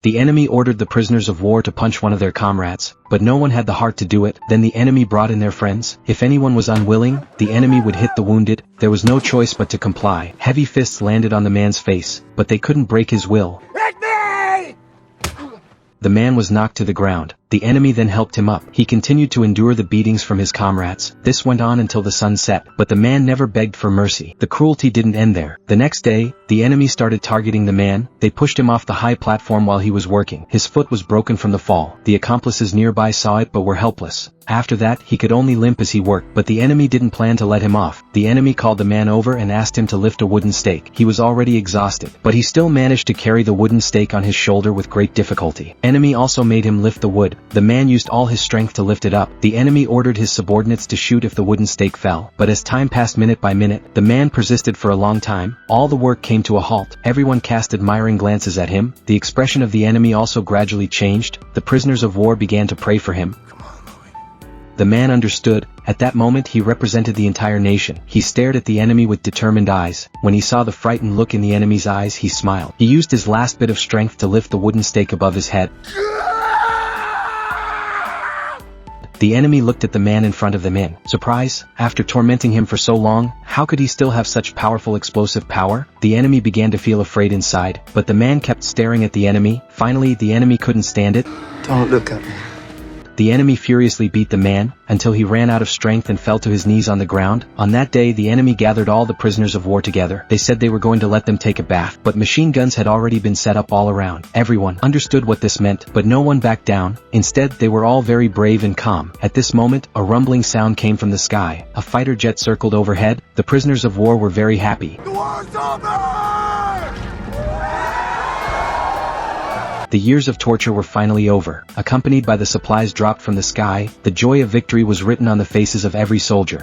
The enemy ordered the prisoners of war to punch one of their comrades, but no one had the heart to do it. Then the enemy brought in their friends. If anyone was unwilling, the enemy would hit the wounded. There was no choice but to comply. Heavy fists landed on the man's face, but they couldn't break his will. Hit me! The man was knocked to the ground. The enemy then helped him up. He continued to endure the beatings from his comrades. This went on until the sun set, but the man never begged for mercy. The cruelty didn't end there. The next day, the enemy started targeting the man. They pushed him off the high platform while he was working. His foot was broken from the fall. The accomplices nearby saw it but were helpless. After that, he could only limp as he worked, but the enemy didn't plan to let him off. The enemy called the man over and asked him to lift a wooden stake. He was already exhausted, but he still managed to carry the wooden stake on his shoulder with great difficulty. Enemy also made him lift the wood. The man used all his strength to lift it up. The enemy ordered his subordinates to shoot if the wooden stake fell, but as time passed minute by minute, the man persisted for a long time. All the work came to a halt. Everyone cast admiring glances at him. The expression of the enemy also gradually changed. The prisoners of war began to pray for him. The man understood. At that moment he represented the entire nation. He stared at the enemy with determined eyes. When he saw the frightened look in the enemy's eyes, he smiled. He used his last bit of strength to lift the wooden stake above his head. The enemy looked at the man in front of them in surprise. After tormenting him for so long, how could he still have such powerful explosive power? The enemy began to feel afraid inside, but the man kept staring at the enemy. Finally, the enemy couldn't stand it. Don't look at me. The enemy furiously beat the man, until he ran out of strength and fell to his knees on the ground. On that day the enemy gathered all the prisoners of war together. They said they were going to let them take a bath, but machine guns had already been set up all around. Everyone understood what this meant, but no one backed down. Instead, they were all very brave and calm. At this moment, a rumbling sound came from the sky. A fighter jet circled overhead. The prisoners of war were very happy. The war's over! The years of torture were finally over. Accompanied by the supplies dropped from the sky, the joy of victory was written on the faces of every soldier.